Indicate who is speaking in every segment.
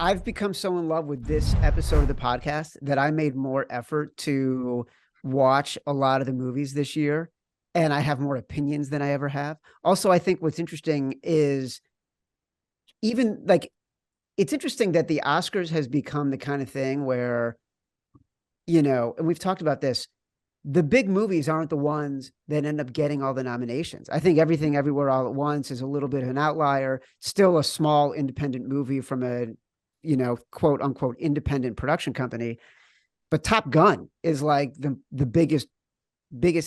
Speaker 1: I've become so in love with this episode of the podcast that I made more effort to watch a lot of the movies this year, and I have more opinions than I ever have. Also, I think what's interesting is even like it's interesting that the Oscars has become the kind of thing where, and we've talked about this, the big movies aren't the ones that end up getting all the nominations. I think Everything Everywhere All at Once is a little bit of an outlier, still a small independent movie from a, quote unquote independent production company. But Top Gun is like the biggest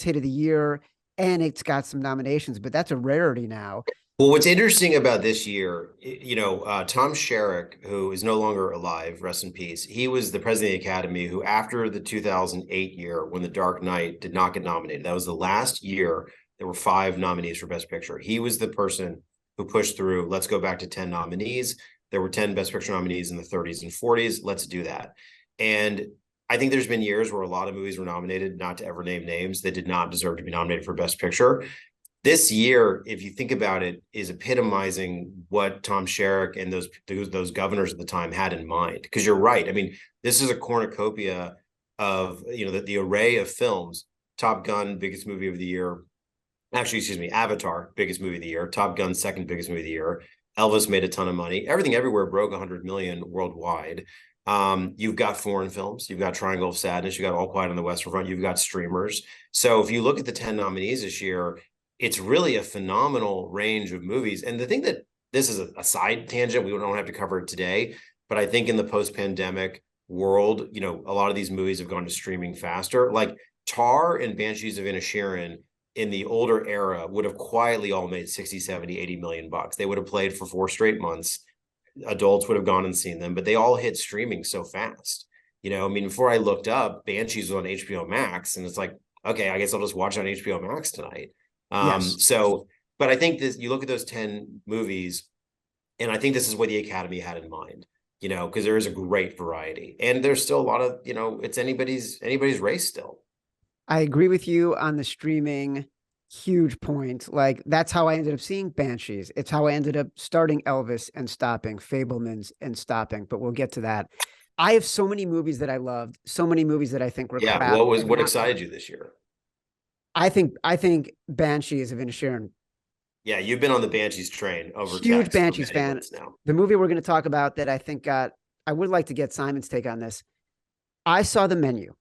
Speaker 1: hit of the year, and it's got some nominations, but that's a rarity now.
Speaker 2: Well, what's interesting about this year, Tom Sherrick, who is no longer alive, rest in peace, he was the president of the Academy who, after the 2008 year, when The Dark Knight did not get nominated, that was the last year there were 5 nominees for Best Picture. He was the person who pushed through, let's go back to 10 nominees. There were 10 Best Picture nominees in the 30s and 40s. Let's do that. And I think there's been years where a lot of movies were nominated, not to ever name names, that did not deserve to be nominated for Best Picture. This year, if you think about it, is epitomizing what Tom Sherrick and those governors at the time had in mind. Because you're right. I mean, this is a cornucopia of, the array of films. Top Gun, biggest movie of the year. Actually, excuse me, Avatar, biggest movie of the year. Top Gun, second biggest movie of the year. Elvis made a ton of money. Everything Everywhere broke 100 million worldwide. You've got foreign films. You've got Triangle of Sadness. You've got All Quiet on the Western Front. You've got streamers. So if you look at the 10 nominees this year, it's really a phenomenal range of movies. And the thing that this is a side tangent, we don't have to cover it today, but I think in the post-pandemic world, a lot of these movies have gone to streaming faster. Like Tar and Banshees of Inisherin in the older era would have quietly all made 60, 70, 80 million bucks. They would have played for 4 straight months. Adults would have gone and seen them, but they all hit streaming so fast. Before I looked up, Banshees was on HBO Max, and it's like, okay, I guess I'll just watch it on HBO Max tonight.
Speaker 1: Yes.
Speaker 2: But I think you look at those 10 movies, and I think this is what the Academy had in mind, because there is a great variety, and there's still a lot of, it's anybody's race still.
Speaker 1: I agree with you on the streaming huge point. Like that's how I ended up seeing Banshees. It's how I ended up starting Elvis and stopping, Fablemans and stopping, but we'll get to that. I have so many movies that I loved, so many movies that I think were crap.
Speaker 2: What excited you this year?
Speaker 1: I think Banshees of Inisherin.
Speaker 2: Yeah, you've been on the Banshees train over
Speaker 1: Huge Banshees fan
Speaker 2: now.
Speaker 1: The movie we're going to talk about that I think I would like to get Simon's take on this. I saw The Menu.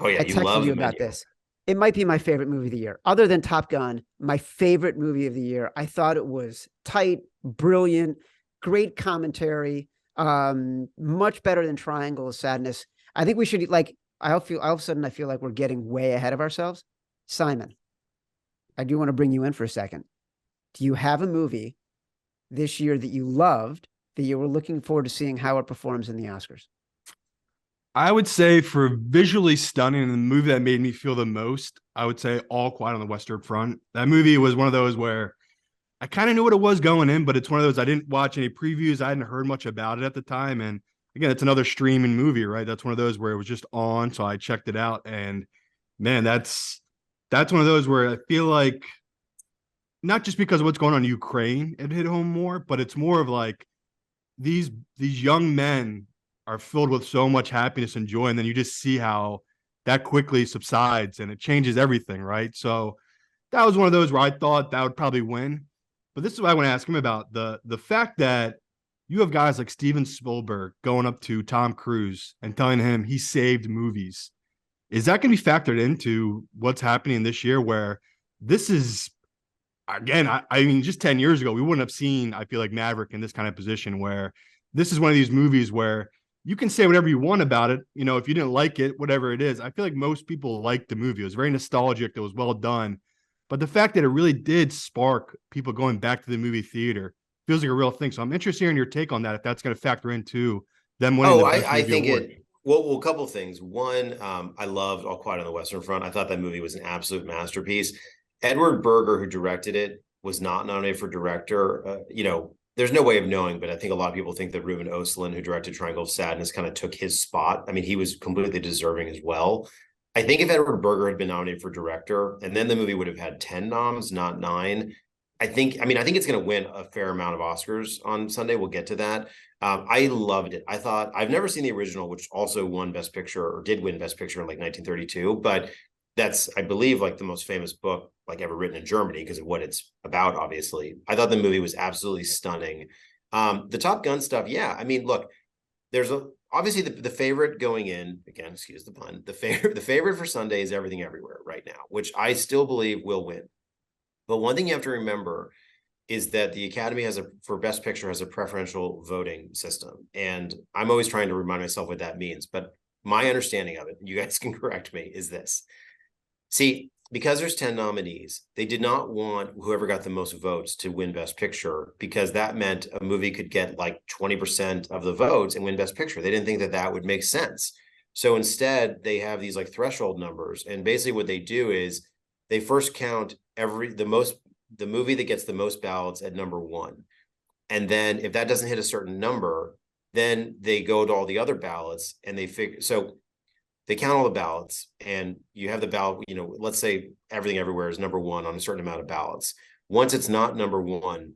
Speaker 2: Oh yeah,
Speaker 1: I texted you about this. It might be my favorite movie of the year. Other than Top Gun, my favorite movie of the year. I thought it was tight, brilliant, great commentary, much better than Triangle of Sadness. I think we should all of a sudden I feel like we're getting way ahead of ourselves. Simon, I do want to bring you in for a second. Do you have a movie this year that you loved that you were looking forward to seeing how it performs in the Oscars?
Speaker 3: I would say for visually stunning and the movie that made me feel the most, I would say All Quiet on the Western Front. That movie was one of those where I kind of knew what it was going in, but it's one of those I didn't watch any previews. I hadn't heard much about it at the time. And again, it's another streaming movie, right? That's one of those where it was just on. So I checked it out. And man, that's one of those where I feel like not just because of what's going on in Ukraine, it hit home more, but it's more of like these young men are filled with so much happiness and joy. And then you just see how that quickly subsides and it changes everything, right? So that was one of those where I thought that would probably win. But this is what I want to ask him about. The fact that you have guys like Steven Spielberg going up to Tom Cruise and telling him he saved movies. Is that going to be factored into what's happening this year where this is, again, I mean, just 10 years ago, we wouldn't have seen, I feel like, Maverick in this kind of position where this is one of these movies where you can say whatever you want about it. If you didn't like it, whatever it is, I feel like most people liked the movie. It was very nostalgic. It was well done. But the fact that it really did spark people going back to the movie theater feels like a real thing. So I'm interested in your take on that, if that's going to factor into them winning the Best Movie
Speaker 2: think
Speaker 3: award.
Speaker 2: Well, a couple of things. One, I loved All Quiet on the Western Front. I thought that movie was an absolute masterpiece. Edward Berger, who directed it, was not nominated for director. There's no way of knowing, but I think a lot of people think that Ruben Östlund, who directed Triangle of Sadness, kind of took his spot. I mean, he was completely deserving as well. I think if Edward Berger had been nominated for director, and then the movie would have had 10 noms, not 9, I think it's going to win a fair amount of Oscars on Sunday. We'll get to that. I loved it. I thought I've never seen the original, which also won Best Picture or did win Best Picture in like 1932. But that's, I believe, like the most famous book like ever written in Germany because of what it's about. Obviously, I thought the movie was absolutely stunning. The Top Gun stuff, yeah. I mean, look, there's obviously the favorite going in again. Excuse the pun. The favorite for Sunday is Everything Everywhere right now, which I still believe will win. But one thing you have to remember is that the Academy for Best Picture has a preferential voting system. And I'm always trying to remind myself what that means. But my understanding of it, you guys can correct me, is this. See, because there's 10 nominees, they did not want whoever got the most votes to win Best Picture because that meant a movie could get like 20% of the votes and win Best Picture. They didn't think that that would make sense. So instead, they have these like threshold numbers. And basically what they do is they first count the movie that gets the most ballots at number one. And then if that doesn't hit a certain number, then they go to all the other ballots and they figure, so they count all the ballots and you have the ballot, let's say Everything Everywhere is number one on a certain amount of ballots. Once it's not number one,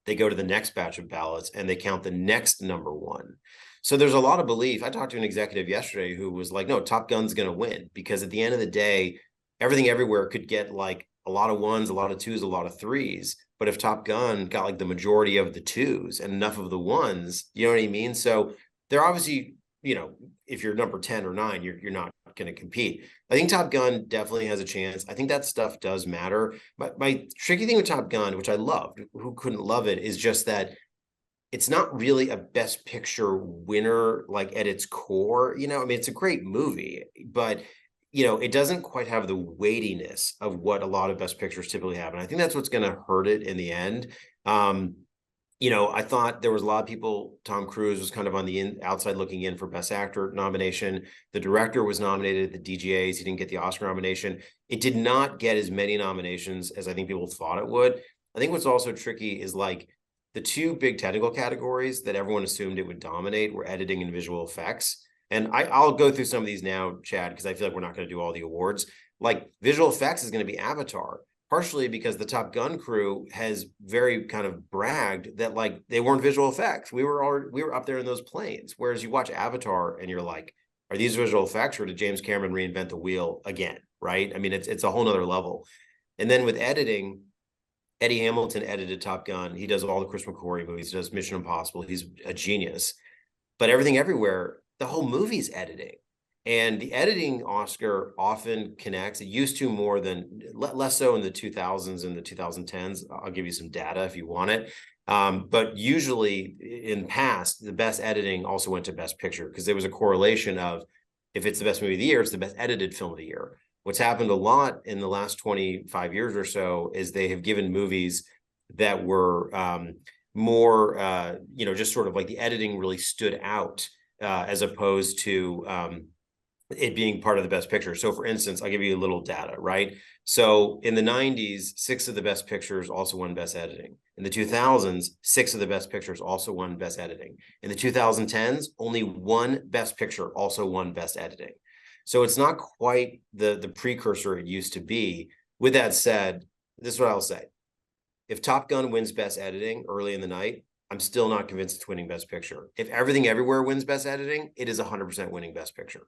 Speaker 2: they go to the next batch of ballots and they count the next number one. So there's a lot of belief. I talked to an executive yesterday who was like, no, Top Gun's going to win because at the end of the day, Everything Everywhere could get like a lot of ones, a lot of twos, a lot of threes. But if Top Gun got like the majority of the twos and enough of the ones, you know what I mean? So they're obviously, if you're number 10 or 9, you're not going to compete. I think Top Gun definitely has a chance. I think that stuff does matter. But my tricky thing with Top Gun, which I loved, who couldn't love it, is just that it's not really a Best Picture winner, like at its core. It's a great movie, but it doesn't quite have the weightiness of what a lot of Best Pictures typically have. And I think that's what's going to hurt it in the end. I thought there was a lot of people, Tom Cruise was kind of on the outside looking in for Best Actor nomination. The director was nominated at the DGAs. He didn't get the Oscar nomination. It did not get as many nominations as I think people thought it would. I think what's also tricky is like the two big technical categories that everyone assumed it would dominate were editing and visual effects. And I'll go through some of these now, Chad, because I feel like we're not going to do all the awards. Like visual effects is going to be Avatar, partially because the Top Gun crew has very kind of bragged that like they weren't visual effects. We were up there in those planes. Whereas you watch Avatar and you're like, are these visual effects or did James Cameron reinvent the wheel again? Right? I mean, it's a whole nother level. And then with editing, Eddie Hamilton edited Top Gun. He does all the Chris McQuarrie movies. He does Mission Impossible. He's a genius. But Everything Everywhere, the whole movie's editing. And the editing Oscar often connects. It used to more than, less so in the 2000s and the 2010s. I'll give you some data if you want it. But usually in the past, the best editing also went to Best Picture because there was a correlation of if it's the best movie of the year, it's the best edited film of the year. What's happened a lot in the last 25 years or so is they have given movies that were more, just sort of like the editing really stood out as opposed to it being part of the Best Picture. So for instance, I'll give you a little data, right? So in the 90s, 6 of the Best Pictures also won Best Editing. In the 2000s, 6 of the Best Pictures also won Best Editing. In the 2010s, only 1 Best Picture also won Best Editing. So it's not quite the precursor it used to be. With that said, this is what I'll say. If Top Gun wins Best Editing early in the night, I'm still not convinced it's winning Best Picture. If Everything Everywhere wins Best Editing, it is 100% winning Best Picture.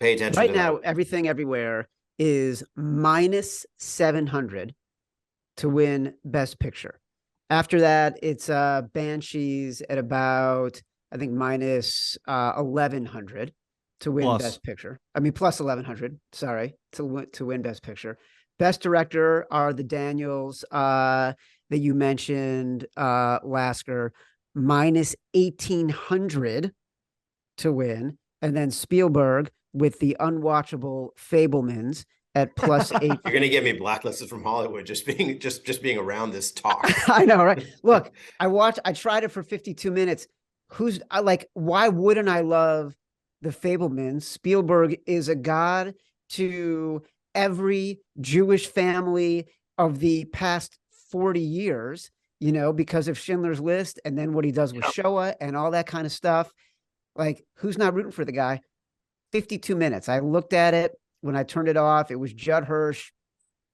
Speaker 2: Pay attention
Speaker 1: right
Speaker 2: to
Speaker 1: now.
Speaker 2: that.
Speaker 1: Everything Everywhere is minus 700 to win Best Picture. After that, it's Banshees at about, I think, minus 1100 to win Best Picture. I mean, plus 1100. Sorry, to win Best Picture. Best Director are the Daniels that you mentioned, Lasker, minus 1800 to win, and then Spielberg with the unwatchable Fabelmans at plus 8.
Speaker 2: You're gonna get me blacklisted from Hollywood just being around this talk.
Speaker 1: I know, right? Look, I tried it for 52 minutes. Why wouldn't I love the Fabelmans? Spielberg is a god to every Jewish family of the past 40 years, because of Schindler's List and then what he does with Shoah and all that kind of stuff. Like, who's not rooting for the guy? 52 minutes. I looked at it when I turned it off. It was Judd Hirsch,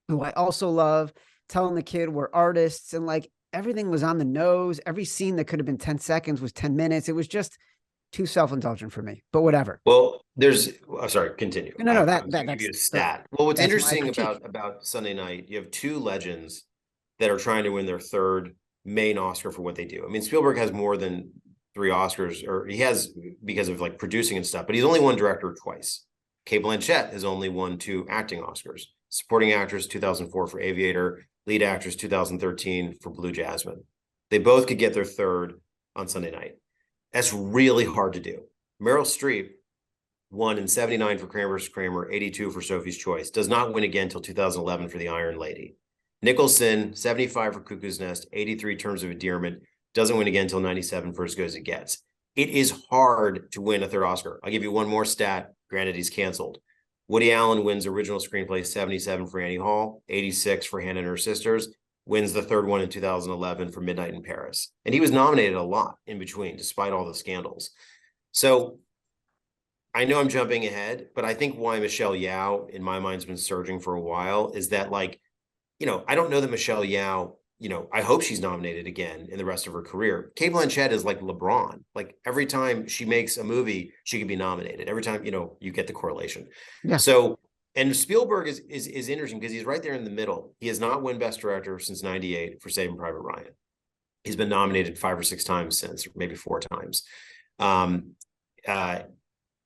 Speaker 1: who I also love. telling the kid we're artists, and like everything was on the nose. Every scene that could have been 10 seconds was 10 minutes. It was just too self-indulgent for me, but whatever.
Speaker 2: Well, sorry, continue.
Speaker 1: No,
Speaker 2: I was going to give you a stat. Well, what's interesting about Sunday night, you have two legends that are trying to win their third main Oscar for what they do. I mean, Spielberg has more than 3 Oscars, or he has because of like producing and stuff, but he's only won director twice. Cate Blanchett has only won 2 acting Oscars. Supporting actress 2004 for Aviator, lead actress 2013 for Blue Jasmine. They both could get their third on Sunday night. That's really hard to do. Meryl Streep won in 79 for Kramer vs. Kramer, 82 for Sophie's Choice. Does not win again until 2011 for The Iron Lady. Nicholson, 75 for Cuckoo's Nest, 83 Terms of Endearment. Doesn't win again until 97 for As Good as It Gets. It is hard to win a third Oscar. I'll give you one more stat. Granted, he's canceled. Woody Allen wins original screenplay, 77 for Annie Hall, 86 for Hannah and Her Sisters. Wins the third one in 2011 for Midnight in Paris. And he was nominated a lot in between, despite all the scandals. So I know I'm jumping ahead, but I think why Michelle Yeoh, in my mind, has been surging for a while is that, like, I don't know that Michelle Yeoh, I hope she's nominated again in the rest of her career. Cate Blanchett is like LeBron. Like every time she makes a movie, she could be nominated. Every time, you get the correlation.
Speaker 1: Yeah.
Speaker 2: So, and Spielberg is interesting because he's right there in the middle. He has not won Best Director since 98 for Saving Private Ryan. He's been nominated 5 or 6 times since, maybe 4 times.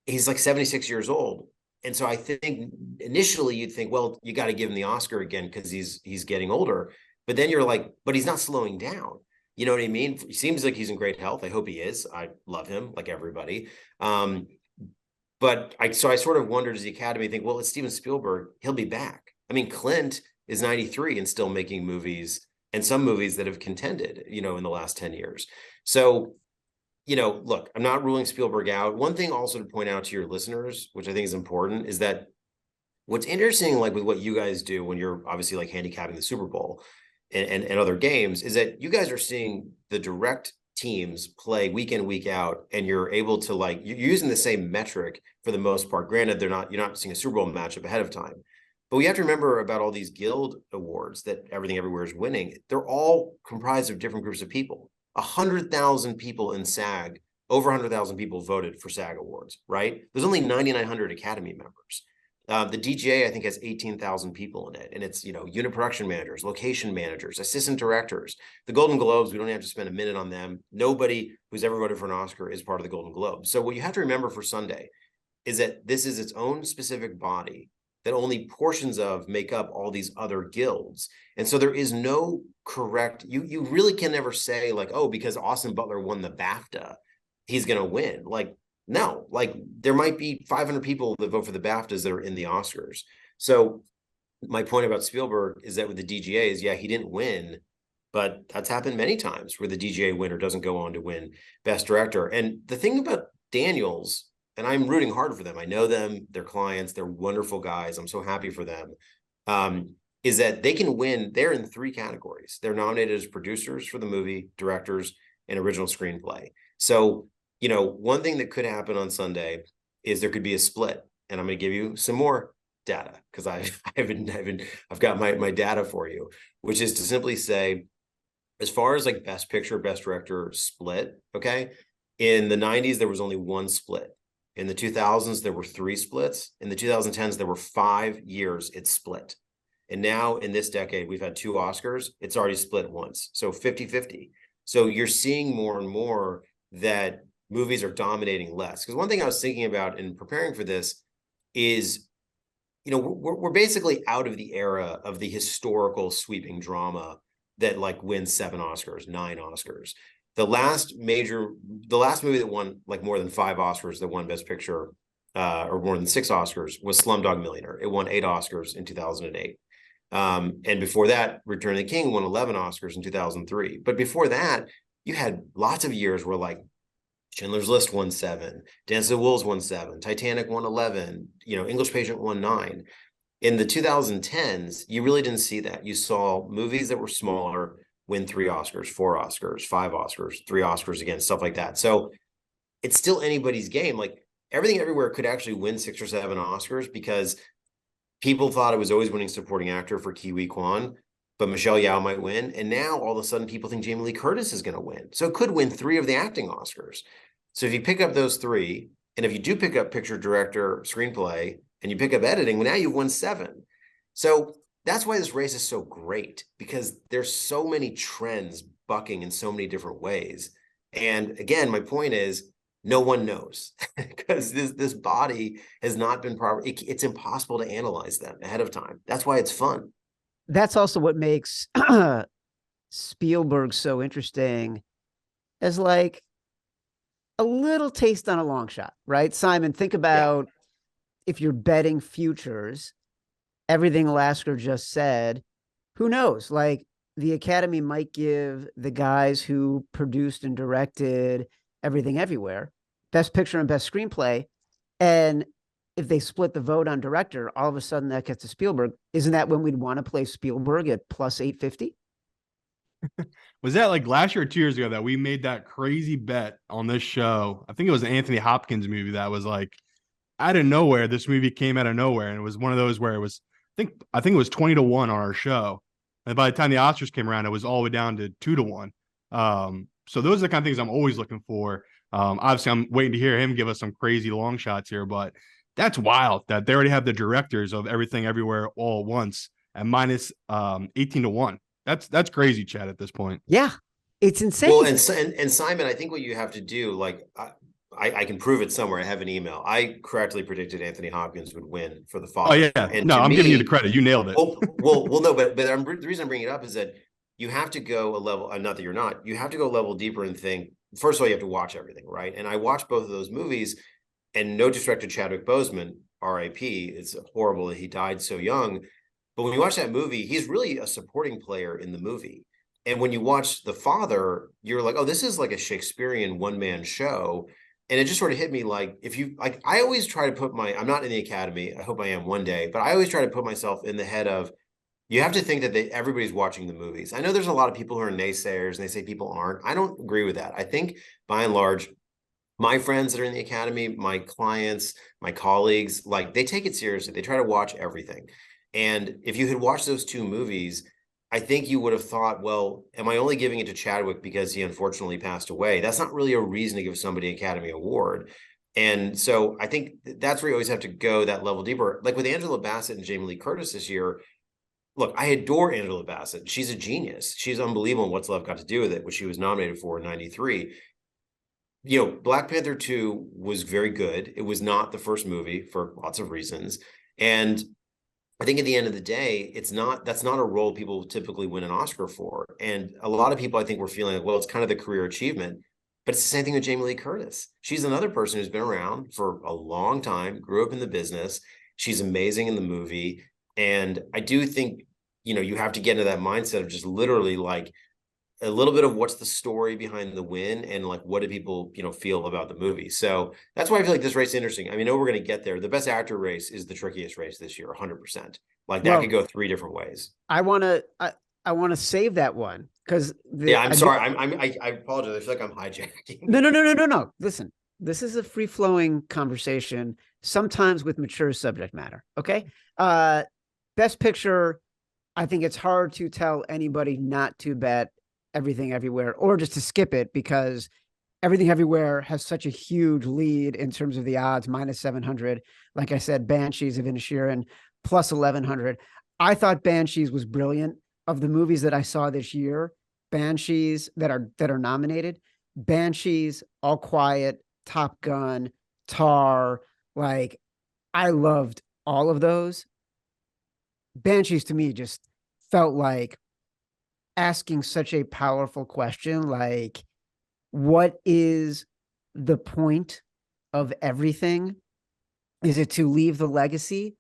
Speaker 2: He's like 76 years old. And so I think initially you'd think, well, you got to give him the Oscar again because he's getting older. But then you're like, but he's not slowing down. You know what I mean? He seems like he's in great health. I hope he is. I love him like everybody. But I sort of wonder, does the Academy think, well, it's Steven Spielberg, he'll be back. I mean, Clint is 93 and still making movies, and some movies that have contended, in the last 10 years. So, look, I'm not ruling Spielberg out. One thing also to point out to your listeners, which I think is important, is that what's interesting, like with what you guys do when you're obviously like handicapping the Super Bowl and other games, is that you guys are seeing the direct teams play week in, week out, and you're able to you're using the same metric for the most part. Granted, you're not seeing a Super Bowl matchup ahead of time, but we have to remember about all these Guild awards that Everything Everywhere is winning. They're all comprised of different groups of people. 100,000 people in SAG, over 100,000 people voted for SAG awards, right? There's only 9,900 Academy members. The DGA, I think, has 18,000 people in it. And it's, unit production managers, location managers, assistant directors. The Golden Globes, we don't have to spend a minute on them. Nobody who's ever voted for an Oscar is part of the Golden Globes. So what you have to remember for Sunday is that this is its own specific body that only portions of make up all these other guilds. And so there is no correct, you really can never say like, oh, because Austin Butler won the BAFTA, he's going to win. Like, no, like there might be 500 people that vote for the BAFTAs that are in the Oscars. So my point about Spielberg is that with the DGAs, yeah, he didn't win, but that's happened many times where the DGA winner doesn't go on to win Best Director. And the thing about Daniels, and I'm rooting hard for them, I know them, they're clients, they're wonderful guys, I'm so happy for them, is that they can win. They're in 3 categories. They're nominated as producers for the movie, directors, and original screenplay. So, one thing that could happen on Sunday is there could be a split, and I'm going to give you some more data because I've got my data for you, which is to simply say, as far as like Best Picture, Best Director split, okay, in the 90s there was only 1 split. In the 2000s there were 3 splits. In the 2010s there were 5 years it split. And now in this decade we've had 2 Oscars. It's already split once, so 50-50. So you're seeing more and more that movies are dominating less. Because one thing I was thinking about in preparing for this is, we're basically out of the era of the historical sweeping drama that like wins 7 Oscars, 9 Oscars. The last movie that won like more than 5 Oscars that won Best Picture, or more than 6 Oscars, was Slumdog Millionaire. It won 8 Oscars in 2008. And before that, Return of the King won 11 Oscars in 2003. But before that, you had lots of years where like Schindler's List won 7, Dance of the Wolves won 7, Titanic won 11, English Patient won 9. In the 2010s, you really didn't see that. You saw movies that were smaller win 3 Oscars, 4 Oscars, 5 Oscars, 3 Oscars again, stuff like that. So it's still anybody's game. Like Everything Everywhere could actually win 6 or 7 Oscars because people thought it was always winning supporting actor for Ki-Wi Kwan. but Michelle Yeoh might win. And now all of a sudden people think Jamie Lee Curtis is going to win. So it could win 3 of the acting Oscars. So if you pick up those 3, and if you do pick up picture, director, screenplay, and you pick up editing, well, now you've won 7. So that's why this race is so great, because there's so many trends bucking in so many different ways. And again, my point is, no one knows because this body has not been proper. It's impossible to analyze them ahead of time. That's why it's fun.
Speaker 1: That's also what makes Spielberg so interesting, as like a little taste on a long shot, right? Simon, think about if you're betting futures, everything Lasker just said, who knows? Like the Academy might give the guys who produced and directed Everything Everywhere Best Picture and Best Screenplay. And if they split the vote on director, all of a sudden that gets to Spielberg. Isn't that when we'd want to play Spielberg at plus 850?
Speaker 3: Was that like last year or 2 years ago that we made that crazy bet on this show? I think it was an Anthony Hopkins movie that was like out of nowhere. This movie came out of nowhere, and it was one of those where it was, I think it was 20 to 1 on our show. And by the time the Oscars came around, it was all the way down to 2 to 1. So those are the kind of things I'm always looking for. Obviously, I'm waiting to hear him give us some crazy long shots here, but that's wild that they already have the directors of Everything Everywhere all at once at minus 18 to 1. That's crazy, Chad, at this point.
Speaker 1: Yeah, it's insane.
Speaker 2: Well, and Simon, I think what you have to do, like I can prove it somewhere. I have an email. I correctly predicted Anthony Hopkins would win for The Father.
Speaker 3: Oh yeah,
Speaker 2: and
Speaker 3: no, I'm giving you the credit. You nailed it.
Speaker 2: Well, no, but the reason I'm bringing it up is that you have to go a level. Not that you're not. You have to go a level deeper and think. First of all, you have to watch everything, right? And I watched both of those movies, and no disrespect to Chadwick Boseman, R.I.P. It's horrible that he died so young. But when you watch that movie, he's really a supporting player in the movie. And when you watch The Father, you're like, oh, this is like a Shakespearean one-man show. And it just sort of hit me like, if you like, I always try to put I'm not in the Academy. I hope I am one day, but I always try to put myself in the head of, you have to think that everybody's watching the movies. I know there's a lot of people who are naysayers and they say people aren't. I don't agree with that. I think by and large, my friends that are in the Academy, my clients, my colleagues, like they take it seriously. They try to watch everything. And if you had watched those 2 movies, I think you would have thought, well, am I only giving it to Chadwick because he unfortunately passed away? That's not really a reason to give somebody an Academy Award. And so I think that's where you always have to go that level deeper. Like with Angela Bassett and Jamie Lee Curtis this year, look, I adore Angela Bassett. She's a genius. She's unbelievable in What's Love Got to Do with It, which she was nominated for in 93. You know, Black Panther 2 was very good. It was not the first movie for lots of reasons. And I think at the end of the day, that's not a role people typically win an Oscar for. And a lot of people, I think, were feeling like, well, it's kind of the career achievement. But it's the same thing with Jamie Lee Curtis. She's another person who's been around for a long time, grew up in the business. She's amazing in the movie. And I do think, you know, you have to get into that mindset of just literally like a little bit of what's the story behind the win and like what do people, you know, feel about the movie. So that's why I feel like this race is interesting. I mean, I know we're going to get there. The Best Actor race is the trickiest race this year, 100%. Like that could go 3 different ways.
Speaker 1: I want to save that one because
Speaker 2: I'm sorry. I apologize. I feel like I'm hijacking.
Speaker 1: No. Listen, this is a free flowing conversation, sometimes with mature subject matter. Okay. Best Picture. I think it's hard to tell anybody not to bet Everything Everywhere or just to skip it because Everything Everywhere has such a huge lead in terms of the odds, minus 700. Like I said, Banshees of Inisherin plus 1100. I thought Banshees was brilliant. Of the movies that I saw this year, Banshees that are nominated, Banshees, All Quiet, Top Gun, Tar, like I loved all of those. Banshees to me just felt like asking such a powerful question, like what is the point of everything? Is it to leave the legacy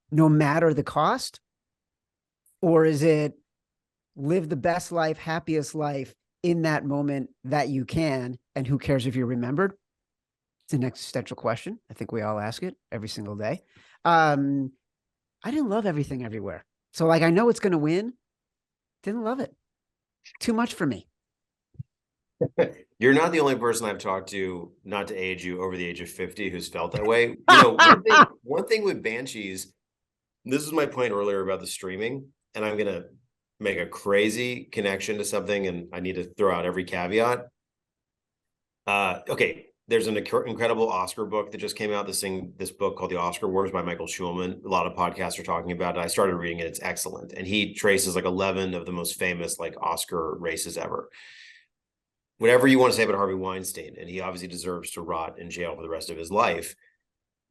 Speaker 1: no matter the cost? Or is it live the best life, happiest life in that moment that you can? And who cares if you're remembered? It's an existential question. I think we all ask it every single day. I didn't love Everything Everywhere. So like, I know it's going to win. Didn't love it. Too much for me.
Speaker 2: You're not the only person I've talked to, not to age you, over the age of 50 who's felt that way. You know, one thing with Banshees, this is my point earlier about the streaming, and I'm going to make a crazy connection to something, and I need to throw out every caveat. Okay, there's an incredible Oscar book that just came out. This book called The Oscar Wars by Michael Schulman. A lot of podcasts are talking about it. I started reading it. It's excellent. And he traces like 11 of the most famous like Oscar races ever. Whatever you want to say about Harvey Weinstein, and he obviously deserves to rot in jail for the rest of his life.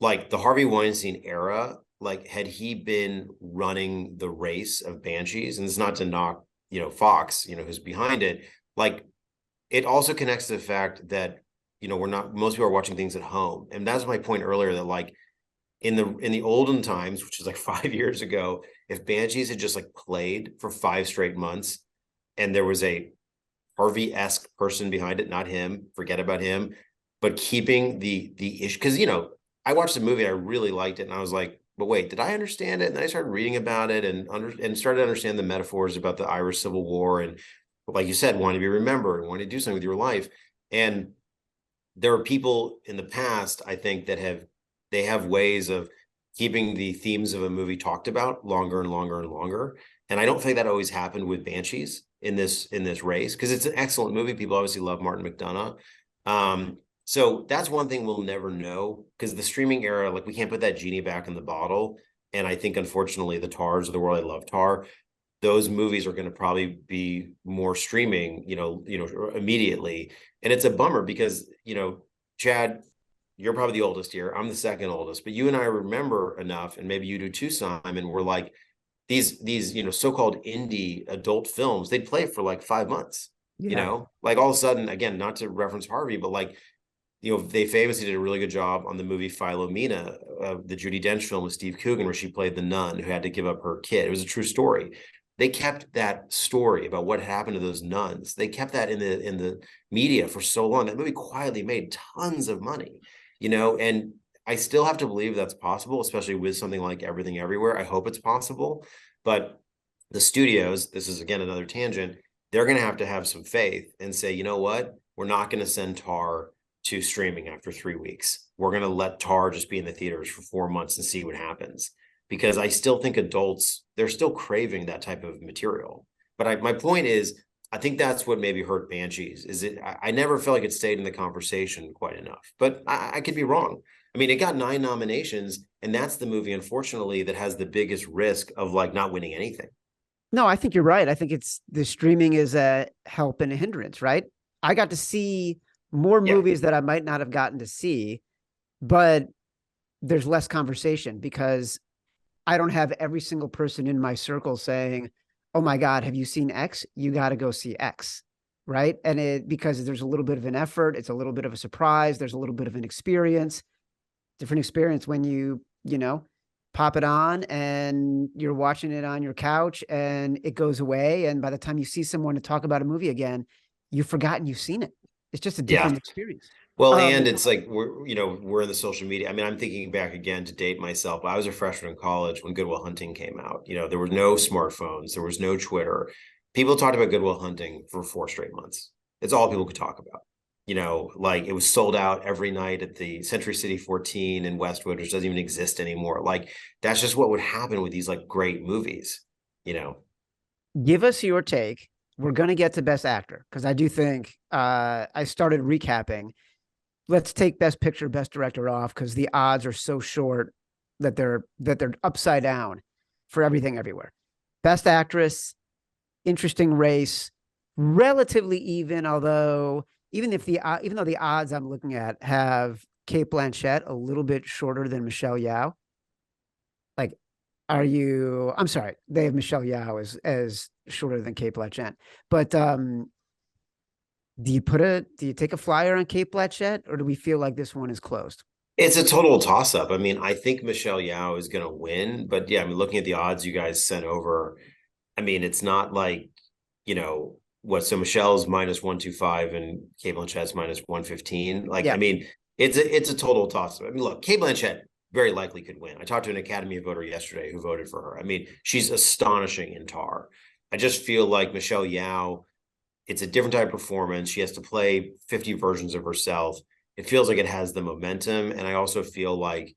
Speaker 2: Like the Harvey Weinstein era, like had he been running the race of Banshees, and it's not to knock, Fox, who's behind it, like it also connects to the fact that, most people are watching things at home. And that's my point earlier, that like in the olden times, which is like 5 years ago, if Banshees had just like played for 5 straight months and there was a Harvey-esque person behind it, not him, forget about him, but keeping the issue, because I watched the movie, I really liked it, and I was like, but wait, did I understand it? And then I started reading about it and started to understand the metaphors about the Irish Civil War, and like you said, wanting to be remembered, wanting to do something with your life. And there are people in the past, I think, that have ways of keeping the themes of a movie talked about longer and longer and longer. And I don't think that always happened with Banshees in this race, because it's an excellent movie. People obviously love Martin McDonagh. So that's one thing we'll never know, because the streaming era, like we can't put that genie back in the bottle. And I think, unfortunately, the Tars of the world, I love Tar, those movies are going to probably be more streaming, immediately. And it's a bummer because, Chad, you're probably the oldest here. I'm the second oldest, but you and I remember enough, and maybe you do too, Simon, we're like these, so-called indie adult films, they'd play for like 5 months, like all of a sudden, again, not to reference Harvey, but like, they famously did a really good job on the movie Philomena, the Judi Dench film with Steve Coogan, where she played the nun who had to give up her kid. It was a true story. They kept that story about what happened to those nuns. They kept that in the media for so long. That movie quietly made tons of money, and I still have to believe that's possible, especially with something like Everything Everywhere. I hope it's possible, but the studios, this is again another tangent, they're going to have some faith and say, you know what, we're not going to send Tar to streaming after 3 weeks. We're going to let Tar just be in the theaters for 4 months and see what happens. Because I still think adults, they're still craving that type of material. But my point is, I think that's what maybe hurt Banshees. I never felt like it stayed in the conversation quite enough. But I could be wrong. I mean, it got 9 nominations, and that's the movie, unfortunately, that has the biggest risk of like not winning anything.
Speaker 1: No, I think you're right. I think it's the streaming is a help and a hindrance, right? I got to see more movies that I might not have gotten to see, but there's less conversation because I don't have every single person in my circle saying, oh my God, have you seen X? You got to go see X. Right. And because there's a little bit of an effort, it's a little bit of a surprise. There's a little bit of an different experience when you pop it on and you're watching it on your couch and it goes away. And by the time you see someone to talk about a movie again, you've forgotten you've seen it. It's just a different experience.
Speaker 2: Well, and it's like we're in the social media. I mean, I'm thinking back again to date myself. I was a freshman in college when Good Will Hunting came out. There were no smartphones, there was no Twitter. People talked about Good Will Hunting for 4 straight months. It's all people could talk about. Like it was sold out every night at the Century City 14 in Westwood, which doesn't even exist anymore. Like that's just what would happen with these like great movies.
Speaker 1: Give us your take. We're going to get to Best Actor because I do think I started recapping. Let's take Best Picture, Best Director off because the odds are so short that they're upside down for Everything Everywhere. Best Actress, interesting race, relatively even, although even though the odds I'm looking at have Cate Blanchett a little bit shorter than Michelle Yeoh. Like, I'm sorry, they have Michelle Yeoh as shorter than Cate Blanchett. But do you take a flyer on Cate Blanchett, or do we feel like this one is closed?
Speaker 2: It's a total toss-up. I mean, I think Michelle Yeoh is going to win, but yeah, I mean, looking at the odds you guys sent over, I mean, it's not like, so Michelle's -125 and Cate Blanchett's -115. Like, I mean, it's a total toss-up. I mean, look, Cate Blanchett very likely could win. I talked to an Academy voter yesterday who voted for her. I mean, she's astonishing in Tar. I just feel like Michelle Yeoh, it's a different type of performance. She has to play 50 versions of herself. It feels like it has the momentum. And I also feel like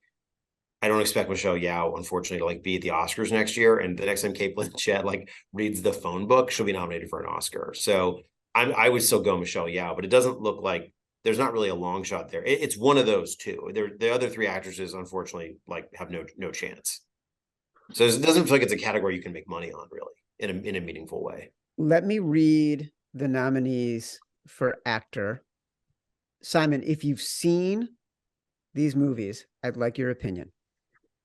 Speaker 2: I don't expect Michelle Yeoh, unfortunately, to like be at the Oscars next year. And the next time Kate Blanchett like reads the phone book, she'll be nominated for an Oscar. So I would still go Michelle Yeoh, but it doesn't look like there's not really a long shot there. It's one of those two. The other three actresses, unfortunately, like have no chance. So it doesn't feel like it's a category you can make money on, really, in a meaningful way.
Speaker 1: Let me read the nominees for actor. Simon, if you've seen these movies, I'd like your opinion.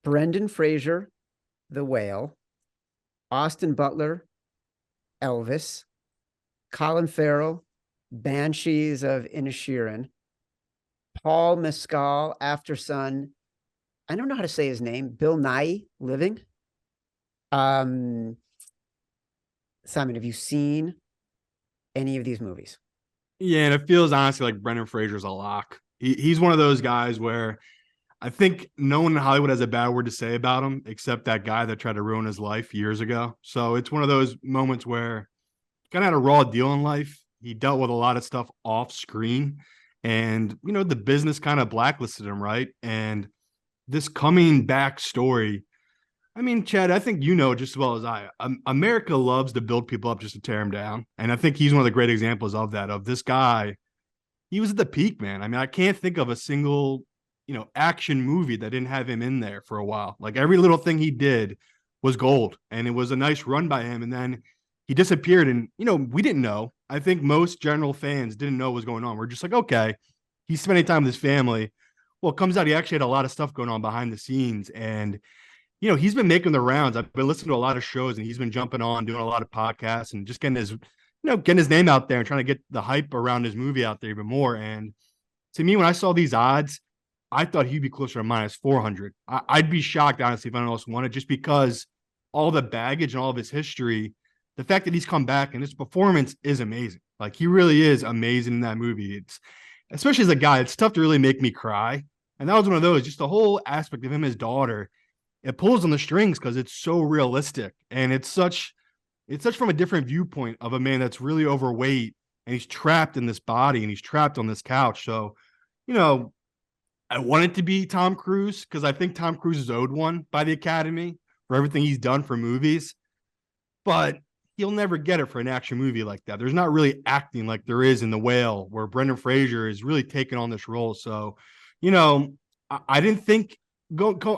Speaker 1: Brendan Fraser, The Whale. Austin Butler, Elvis. Colin Farrell, Banshees of Inisherin. Paul Mescal, After Sun. I don't know how to say his name. Bill Nye, Living. Simon, have you seen any of these movies?
Speaker 3: Yeah, and it feels honestly like Brendan Fraser's a lock. He's one of those guys where I think no one in Hollywood has a bad word to say about him except that guy that tried to ruin his life years ago. So it's one of those moments where he kind of had a raw deal in life. He dealt with a lot of stuff off screen, and the business kind of blacklisted him, right? And this coming back story. I mean, Chad, I think just as well as I. America loves to build people up just to tear them down, and I think he's one of the great examples of that. Of this guy, he was at the peak, man. I mean, I can't think of a single action movie that didn't have him in there for a while. Like every little thing he did was gold, and it was a nice run by him. And then he disappeared, and we didn't know. I think most general fans didn't know what was going on. We're just like, okay, he's spending time with his family. Well, it comes out he actually had a lot of stuff going on behind the scenes, and he's been making the rounds. I've been listening to a lot of shows, and he's been jumping on, doing a lot of podcasts, and just getting his name out there and trying to get the hype around his movie out there even more. And to me, when I saw these odds, I thought he'd be closer to minus 400. I'd be shocked, honestly, if anyone else won it, just because all the baggage and all of his history, the fact that he's come back and his performance is amazing. Like he really is amazing in that movie. It's especially as a guy, it's tough to really make me cry. And that was one of those, just the whole aspect of him, his daughter, it pulls on the strings because it's so realistic. And it's such from a different viewpoint of a man that's really overweight and he's trapped in this body and he's trapped on this couch. So, I want it to be Tom Cruise because I think Tom Cruise is owed one by the Academy for everything he's done for movies, but he'll never get it for an action movie like that. There's not really acting like there is in The Whale, where Brendan Fraser is really taking on this role. So, I didn't think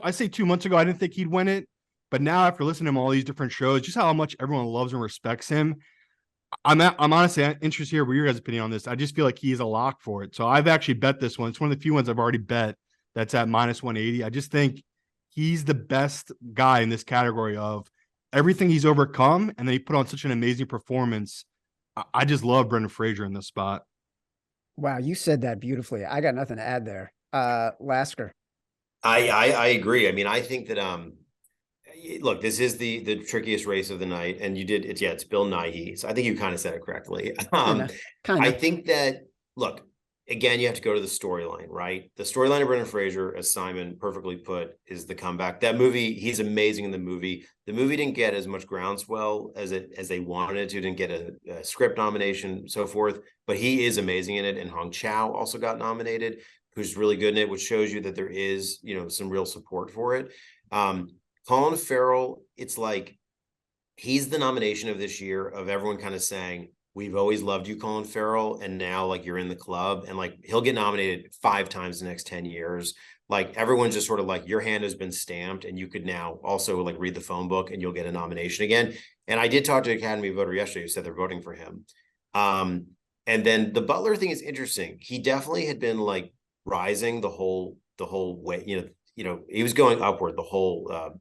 Speaker 3: I say 2 months ago, I didn't think he'd win it, but now after listening to him all these different shows, just how much everyone loves and respects him, I'm honestly interested to hear what your guys' opinion on this. I just feel like he's a lock for it. So I've actually bet this one. It's one of the few ones I've already bet that's at minus 180. I just think he's the best guy in this category of everything he's overcome, and then he put on such an amazing performance. I just love Brendan Fraser in this spot.
Speaker 1: Wow, you said that beautifully. I got nothing to add there. Lasker.
Speaker 2: I agree. I mean, I think that look, this is the trickiest race of the night, and it's Bill Nighy. So I think you kind of said it correctly. I think that look, again, you have to go to the storyline, right? The storyline of Brendan Fraser, as Simon perfectly put, is the comeback. That movie, he's amazing in the movie. The movie didn't get as much groundswell as they wanted it to. Didn't get a script nomination, so forth. But he is amazing in it, and Hong Chow also got nominated, who's really good in it, which shows you that there is some real support for it. Colin Farrell, it's like he's the nomination of this year of everyone kind of saying, we've always loved you, Colin Farrell, and now like you're in the club, and like he'll get nominated 5 times the next 10 years. Like everyone's just sort of like, your hand has been stamped, and you could now also like read the phone book and you'll get a nomination again. And I did talk to an Academy voter yesterday who said they're voting for him. And then the Butler thing is interesting. He definitely had been like rising the whole way, he was going upward the whole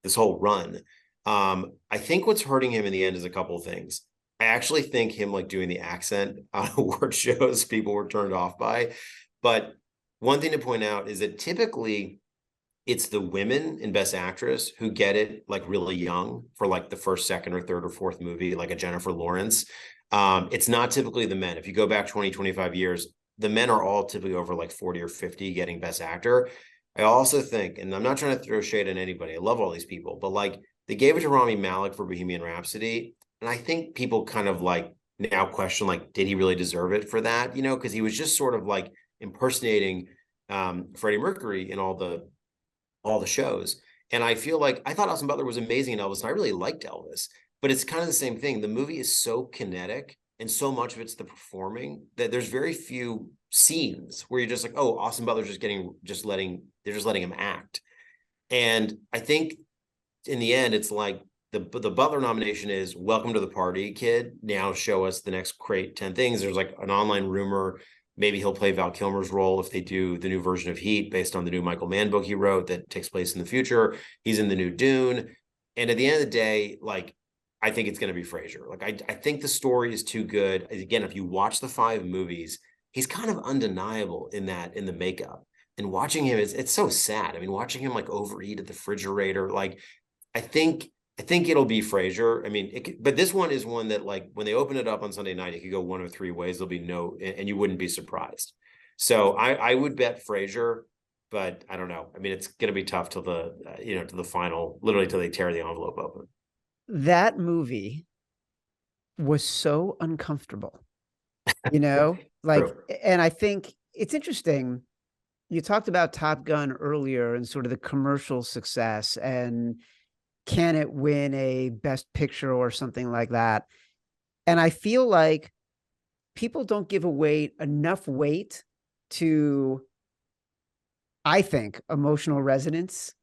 Speaker 2: this whole run. I think what's hurting him in the end is a couple of things. I actually think him like doing the accent on award shows, people were turned off by. But one thing to point out is that typically it's the women in Best Actress who get it like really young for like the first, second, or third or fourth movie, like a Jennifer Lawrence. It's not typically the men. If you go back 20, 25 years, the men are all typically over like 40 or 50 getting Best Actor. I also think, and I'm not trying to throw shade at anybody, I love all these people, but like they gave it to Rami Malek for Bohemian Rhapsody. And I think people kind of like now question, like, did he really deserve it for that? Because he was just sort of like impersonating Freddie Mercury in all the all the shows. And I feel like I thought Austin Butler was amazing in Elvis, and I really liked Elvis. But it's kind of the same thing. The movie is so kinetic, and so much of it's the performing, that there's very few scenes where you're just like, oh, Austin Butler's they're just letting him act. And I think in the end, it's like the Butler nomination is welcome to the party, kid. Now show us the next great 10 things. There's like an online rumor. Maybe he'll play Val Kilmer's role if they do the new version of Heat based on the new Michael Mann book he wrote that takes place in the future. He's in the new Dune. And at the end of the day, like, I think it's going to be Fraser. Like, I think the story is too good. Again, if you watch the 5 movies, he's kind of undeniable in the makeup. And watching him, it's so sad. I mean, watching him like overeat at the refrigerator, like, I think it'll be Frasier. I mean, but this one is one that, like, when they open it up on Sunday night, it could go one of 3 ways. There'll be and you wouldn't be surprised. So I would bet Frasier, but I don't know. I mean, it's going to be tough till to the final, literally till they tear the envelope open.
Speaker 1: That movie was so uncomfortable, like,
Speaker 2: True.
Speaker 1: and I think it's interesting. You talked about Top Gun earlier and sort of the commercial success, and can it win a best picture or something like that? And I feel like people don't give enough weight to, I think, emotional resonance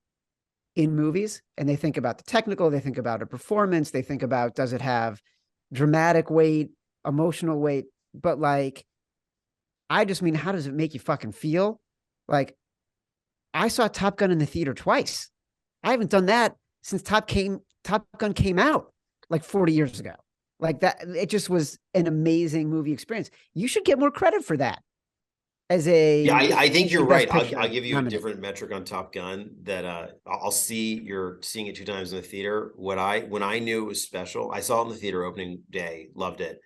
Speaker 1: in movies. And they think about the technical, they think about a performance, they think about, does it have dramatic weight, emotional weight? But like, I just mean, how does it make you fucking feel? Like, I saw Top Gun in the theater twice. I haven't done that since Top Gun came out like 40 years ago. Like that, it just was an amazing movie experience. You should get more credit for that.
Speaker 2: I think you're right. I'll give you
Speaker 1: nominee.
Speaker 2: a different metric on Top Gun that I'll see. You're seeing it 2 times in the theater. When I knew it was special, I saw it in the theater opening day, loved it.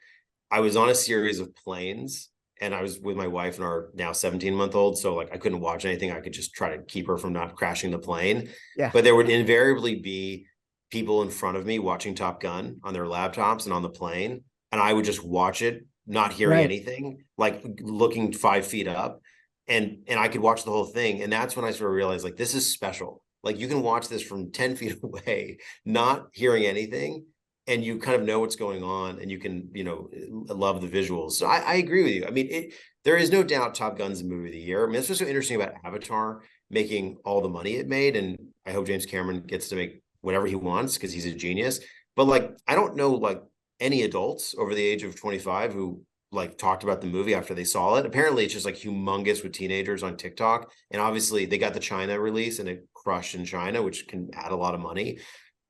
Speaker 2: I was on a series of planes, and I was with my wife and our now 17-month-old. So like, I couldn't watch anything. I could just try to keep her from not crashing the plane.
Speaker 1: Yeah.
Speaker 2: But there would invariably be people in front of me watching Top Gun on their laptops and on the plane. And I would just watch it, not hearing anything, like looking 5 feet up, and I could watch the whole thing. And that's when I sort of realized, like, this is special. Like, you can watch this from 10 feet away, not hearing anything, and you kind of know what's going on, and you can, love the visuals. So I agree with you. I mean, there is no doubt Top Gun's the movie of the year. I mean, that's what's so interesting about Avatar making all the money it made. And I hope James Cameron gets to make whatever he wants, because he's a genius. But like, I don't know, like, any adults over the age of 25 who like talked about the movie after they saw it. Apparently it's just like humongous with teenagers on TikTok. And obviously they got the China release and it crushed in China, which can add a lot of money.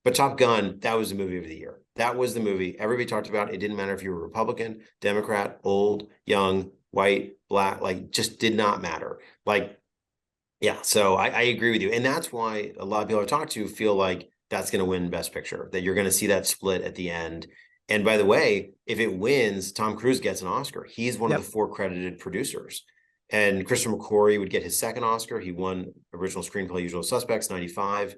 Speaker 2: But Top Gun, that was the movie of the year. That was the movie everybody talked about. It didn't matter if you were Republican, Democrat, old, young, white, black, like, just did not matter. Like, yeah, so I agree with you. And that's why a lot of people I've talked to feel like that's going to win Best Picture, that you're going to see that split at the end. And by the way, if it wins, Tom Cruise gets an Oscar. He's one of the 4 credited producers. And Christopher McQuarrie would get his 2nd Oscar. He won original screenplay, Usual Suspects, 95.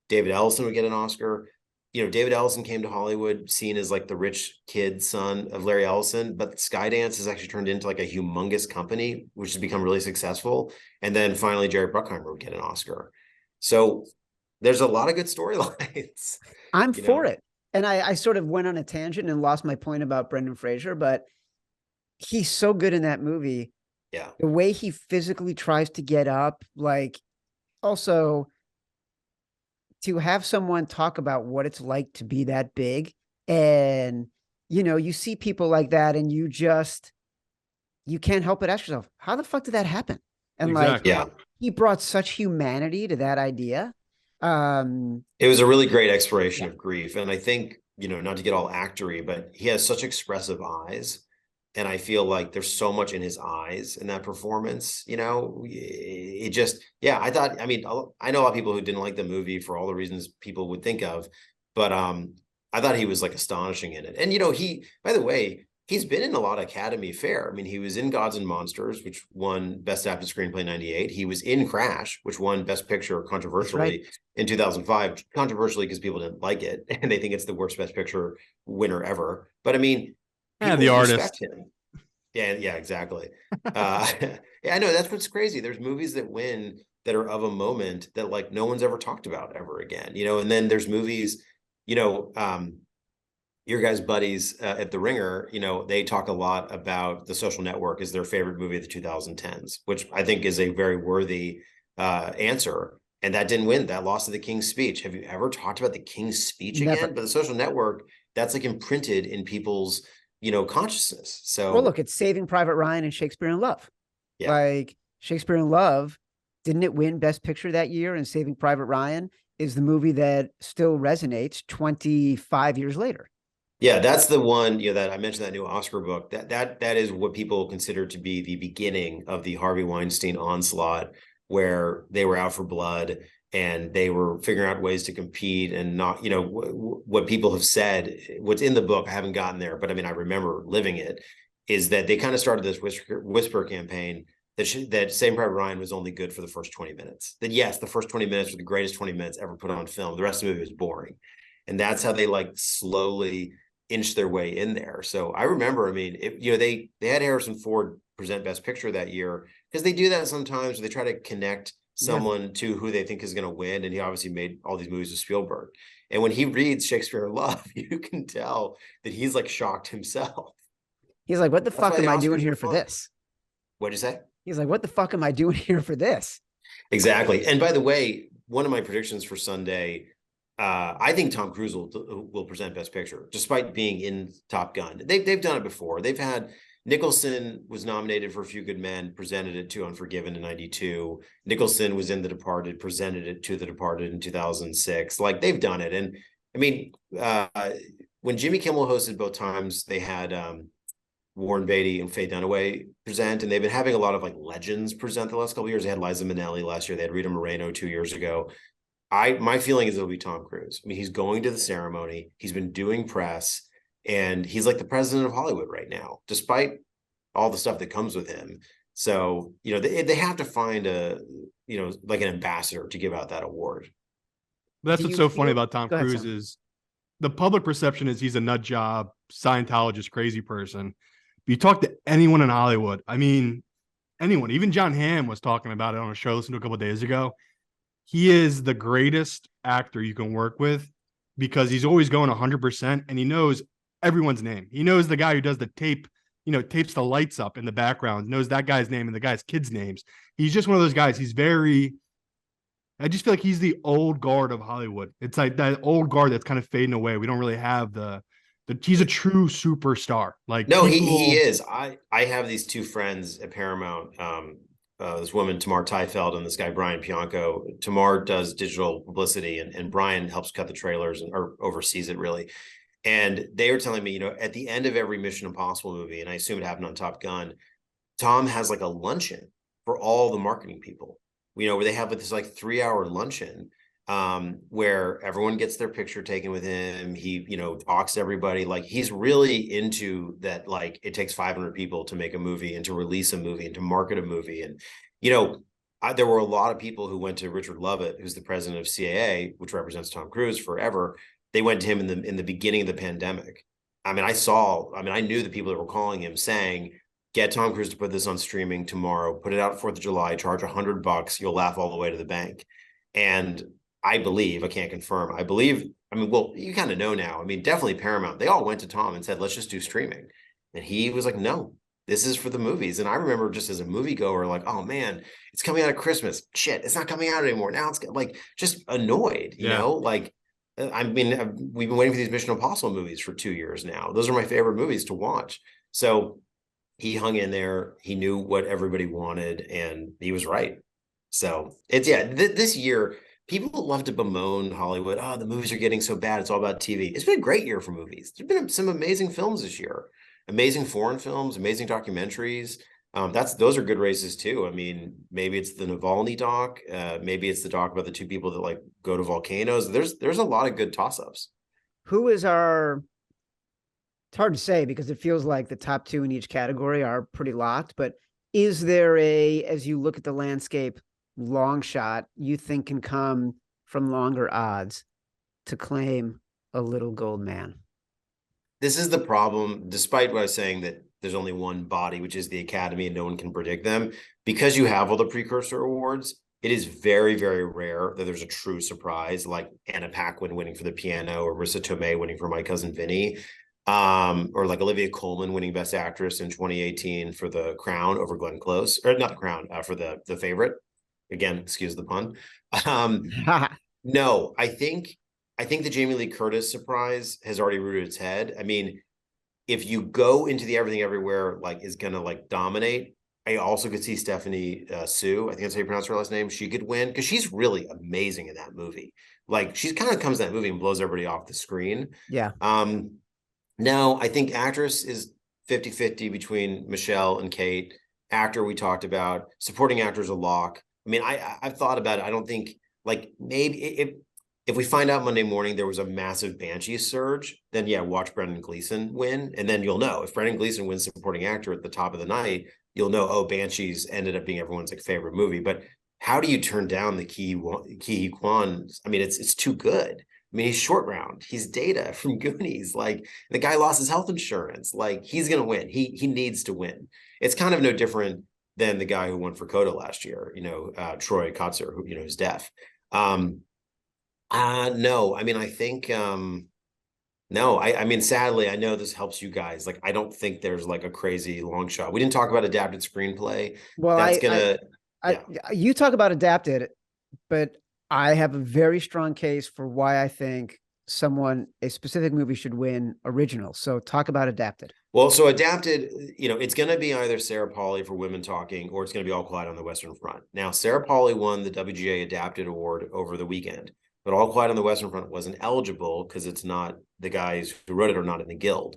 Speaker 2: David Ellison would get an Oscar. David Ellison came to Hollywood seen as like the rich kid son of Larry Ellison, but Skydance has actually turned into like a humongous company, which has become really successful. And then finally, Jerry Bruckheimer would get an Oscar. So there's a lot of good storylines.
Speaker 1: I'm for it. And I sort of went on a tangent and lost my point about Brendan Fraser, but he's so good in that movie.
Speaker 2: Yeah.
Speaker 1: The way he physically tries to get up, like, also to have someone talk about what it's like to be that big. And, you see people like that and you can't help but ask yourself, how the fuck did that happen? And
Speaker 3: exactly.
Speaker 1: he brought such humanity to that idea.
Speaker 2: It was a really great exploration of grief. And I think, not to get all actory, but he has such expressive eyes. And I feel like there's so much in his eyes in that performance, it just, I thought, I mean, I know a lot of people who didn't like the movie for all the reasons people would think of, but I thought he was like astonishing in it. And, by the way, he's been in a lot of Academy fare. I mean, he was in Gods and Monsters, which won Best Adapted Screenplay 98. He was in Crash, which won Best Picture controversially in 2005, controversially because people didn't like it and they think it's the worst Best Picture winner ever. But I mean,
Speaker 3: the artist.
Speaker 2: Him. Yeah, exactly. I know that's what's crazy. There's movies that win that are of a moment that like no one's ever talked about ever again, you know. And then there's movies, you know, your guys' buddies at The Ringer, you know, they talk a lot about The Social Network as their favorite movie of the 2010s, which I think is a very worthy answer. And that didn't win. That lost to The King's Speech. Have you ever talked about The King's Speech
Speaker 1: Never.
Speaker 2: again? But The Social Network, that's like imprinted in people's, you know, consciousness. So,
Speaker 1: Well, look, it's Saving Private Ryan and Shakespeare in Love.
Speaker 2: yeah.
Speaker 1: Like Shakespeare in Love, didn't it win Best Picture that year? And Saving Private Ryan is the movie that still resonates 25 years later.
Speaker 2: Yeah, that's the one, you know, that I mentioned, that new Oscar book. That is what people consider to be the beginning of the Harvey Weinstein onslaught, where they were out for blood and they were figuring out ways to compete and not, you know, what people have said, what's in the book, I haven't gotten there, but I mean, I remember living it, is that they kind of started this whisper campaign that Saving Private Ryan was only good for the first 20 minutes. That yes, the first 20 minutes were the greatest 20 minutes ever put on film. The rest of the movie was boring. And that's how they like slowly inch their way in there. So I remember, I mean, you know, they had Harrison Ford present Best Picture that year, because they do that sometimes. They try to connect someone to who they think is going to win. And he obviously made all these movies with Spielberg. And when he reads Shakespeare in Love, you can tell that he's like shocked himself.
Speaker 1: He's like, what the
Speaker 2: That's
Speaker 1: fuck
Speaker 2: why
Speaker 1: am
Speaker 2: the
Speaker 1: I doing
Speaker 2: Oscars
Speaker 1: here
Speaker 2: are
Speaker 1: for
Speaker 2: fun.
Speaker 1: this?
Speaker 2: What'd you say?
Speaker 1: He's like, what the fuck am I doing here for this?
Speaker 2: Exactly. And by the way, one of my predictions for Sunday, I think Tom Cruise will present Best Picture, despite being in Top Gun. They've done it before. They've had Nicholson was nominated for A Few Good Men, presented it to Unforgiven in '92. Nicholson was in The Departed, presented it to The Departed in 2006. Like they've done it. And I mean, when Jimmy Kimmel hosted both times, they had Warren Beatty and Faye Dunaway present, and they've been having a lot of like legends present the last couple of years. They had Liza Minnelli last year. They had Rita Moreno 2 years ago. My feeling is it'll be Tom Cruise. I mean, he's going to the ceremony. He's been doing press, and he's like the president of Hollywood right now, despite all the stuff that comes with him. So, you know, they have to find you know, like an ambassador to give out that award.
Speaker 3: That's
Speaker 1: Do
Speaker 3: what's
Speaker 1: you
Speaker 3: so funny
Speaker 1: feel-
Speaker 3: about Tom
Speaker 1: Go ahead,
Speaker 3: Cruise
Speaker 1: Sam.
Speaker 3: is the public perception is he's a nut job, Scientologist, crazy person. If you talk to anyone in Hollywood, I mean, anyone, even John Hamm was talking about it on a show I listened to a couple of days ago. He is the greatest actor you can work with because he's always going 100% and he knows everyone's name. He knows the guy who does the tape, you know, tapes the lights up in the background, knows that guy's name and the guy's kids' names. He's just one of those guys. I just feel like he's the old guard of Hollywood. It's like that old guard that's kind of fading away. We don't really have he's a true superstar. Like
Speaker 2: No, he is. I have these two friends at Paramount. This woman, Tamar Teifeld, and this guy, Brian Pianco. Tamar does digital publicity, and Brian helps cut the trailers or oversees it really. And they were telling me, you know, at the end of every Mission Impossible movie, and I assume it happened on Top Gun, Tom has like a luncheon for all the marketing people, you know, where they have this like 3-hour luncheon where everyone gets their picture taken with him. He, you know, talks to everybody. Like he's really into that. Like it takes 500 people to make a movie and to release a movie and to market a movie. And, you know, there were a lot of people who went to Richard Lovett, who's the president of CAA, which represents Tom Cruise forever. They went to him in the beginning of the pandemic. I mean, I knew the people that were calling him saying, get Tom Cruise to put this on streaming tomorrow, put it out 4th of July, charge $100. You'll laugh all the way to the bank. And I believe, I can't confirm, I mean, well, you kind of know now. I mean, definitely Paramount. They all went to Tom and said, let's just do streaming. And he was like, no, this is for the movies. And I remember just as a moviegoer, like, oh man, it's coming out at Christmas. Shit, it's not coming out anymore. Now it's like just annoyed, you know, like, I mean, we've been waiting for these Mission Impossible movies for 2 years now. Those are my favorite movies to watch. So he hung in there. He knew what everybody wanted, and he was right. So it's this year, people love to bemoan Hollywood. Oh, the movies are getting so bad. It's all about TV. It's been a great year for movies. There've been some amazing films this year, amazing foreign films, amazing documentaries. Those are good races too. I mean, maybe it's the Navalny doc. Maybe it's the doc about the two people that like go to volcanoes. There's a lot of good toss-ups.
Speaker 1: Who is our? It's hard to say because it feels like the top two in each category are pretty locked. But is there as you look at the landscape, long shot you think can come from longer odds to claim a little gold man?
Speaker 2: This is the problem, despite what I was saying that there's only one body, which is the Academy, and no one can predict them. Because you have all the precursor awards, It is very, very rare that there's a true surprise like Anna Paquin winning for The Piano or Marissa Tomei winning for My Cousin Vinny, or like Olivia Colman winning Best Actress in 2018 for The Crown over Glenn Close, or not The Crown, for the Favorite. Again, excuse the pun. No, I think the Jamie Lee Curtis surprise has already rooted its head. I mean, if you go into the Everything Everywhere, like is gonna like dominate. I also could see Stephanie Sue. I think that's how you pronounce her last name. She could win because she's really amazing in that movie. Like she kind of comes to that movie and blows everybody off the screen.
Speaker 1: Yeah.
Speaker 2: No, I think actress is 50-50 between Michelle and Kate. Actor we talked about. Supporting actors a lock. I mean, I've thought about it. I don't think like maybe if we find out Monday morning there was a massive Banshee surge, then yeah, watch Brendan Gleeson win, and then you'll know if Brendan Gleeson wins supporting actor at the top of the night, you'll know, oh, Banshees ended up being everyone's like favorite movie. But how do you turn down the Ki Kwan? I mean, it's too good. I mean, he's short round. He's Data from Goonies. Like the guy lost his health insurance. Like he's gonna win. He needs to win. It's kind of no different than the guy who won for Coda last year. Troy Kotzer, who who's deaf. No, I mean, I think no, I mean, sadly, I know this helps you guys. Like, I don't think there's like a crazy long shot. We didn't talk about adapted screenplay.
Speaker 1: Well,
Speaker 2: That's gonna,
Speaker 1: you talk about adapted, but I have a very strong case for why I think a specific movie should win original. So talk about adapted.
Speaker 2: Well, so adapted, it's going to be either Sarah Polley for Women Talking or it's going to be All Quiet on the Western Front. Now, Sarah Polley won the WGA Adapted Award over the weekend, but All Quiet on the Western Front wasn't eligible because it's not the guys who wrote it are not in the guild.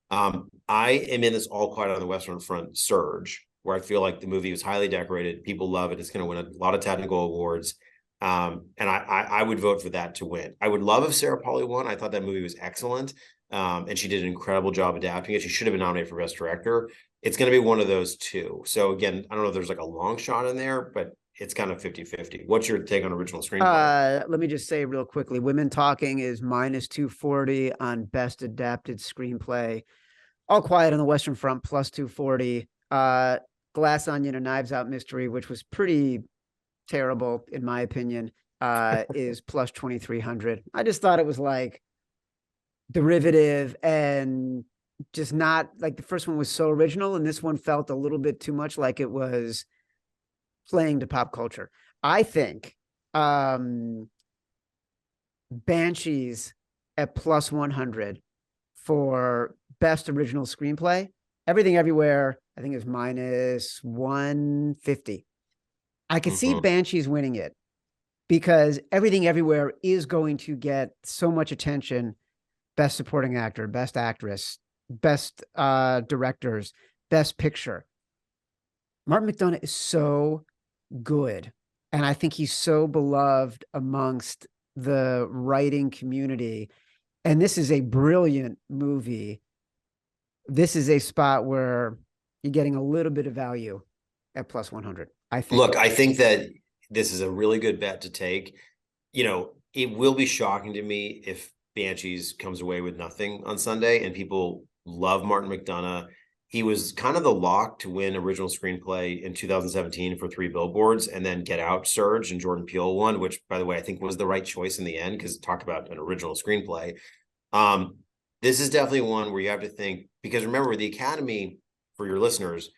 Speaker 2: I am in this All Quiet on the Western Front surge where I feel like the movie was highly decorated. People love it. It's going to win a lot of technical awards. And I would vote for that to win. I would love if Sarah Polley won. I thought that movie was excellent. And she did an incredible job adapting it. She should have been nominated for Best Director. It's going to be one of those two. So again, I don't know if there's like a long shot in there, but it's kind of 50-50. What's your take on original screenplay?
Speaker 1: Let me just say real quickly, Women Talking is minus 240 on Best Adapted Screenplay. All Quiet on the Western Front plus 240. Glass Onion and Knives Out Mystery, which was pretty terrible in my opinion, is plus 2,300. I just thought it was like derivative and just not like the first one was so original, and this one felt a little bit too much like it was playing to pop culture. I think Banshees at plus 100 for best original screenplay. Everything Everywhere, I think, is minus 150. I could see Banshees winning it because Everything Everywhere is going to get so much attention. Best supporting actor, best actress, best directors, best picture. Martin McDonagh is so good. And I think he's so beloved amongst the writing community. And this is a brilliant movie. This is a spot where you're getting a little bit of value at plus 100. I think.
Speaker 2: Look, I think that this is a really good bet to take. It will be shocking to me if Banshees comes away with nothing on Sunday, and people love Martin McDonagh. He was kind of the lock to win original screenplay in 2017 for Three Billboards, and then Get Out surged and Jordan Peele won, which, by the way, I think was the right choice in the end because talk about an original screenplay. This is definitely one where you have to think, because remember, the Academy, for your listeners,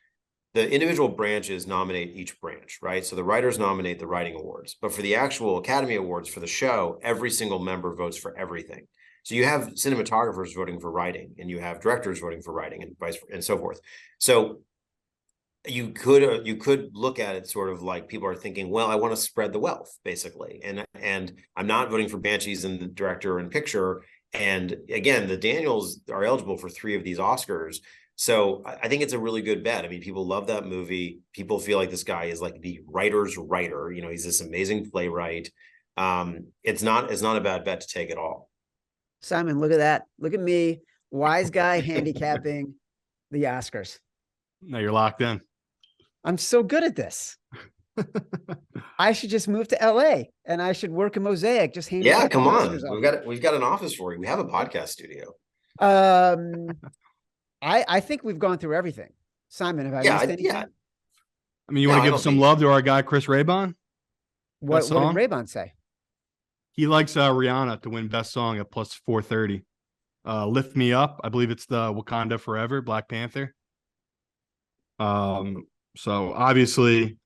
Speaker 2: the individual branches nominate each branch, right? So the writers nominate the writing awards, but for the actual Academy Awards for the show, every single member votes for everything. So you have cinematographers voting for writing, and you have directors voting for writing, and vice and so forth. So you could look at it sort of like people are thinking, well, I want to spread the wealth, basically, and I'm not voting for Banshees in the director and picture. And again, the Daniels are eligible for 3 of these Oscars. So I think it's a really good bet. I mean, people love that movie. People feel like this guy is like the writer's writer. He's this amazing playwright. It's not a bad bet to take at all.
Speaker 1: Simon, look at that. Look at me, wise guy handicapping the Oscars.
Speaker 3: No, you're locked in.
Speaker 1: I'm so good at this. I should just move to LA and I should work a Mosaic. Just
Speaker 2: come on. We've got an office for you. We have a podcast studio.
Speaker 1: I think we've gone through everything. Simon, have I missed anything?
Speaker 3: I mean, you want to give some love to our guy, Chris Raybon?
Speaker 1: What did
Speaker 3: song?
Speaker 1: Raybon say?
Speaker 3: He likes Rihanna to win best song at plus 430. Lift Me Up. I believe it's the Wakanda Forever, Black Panther. So obviously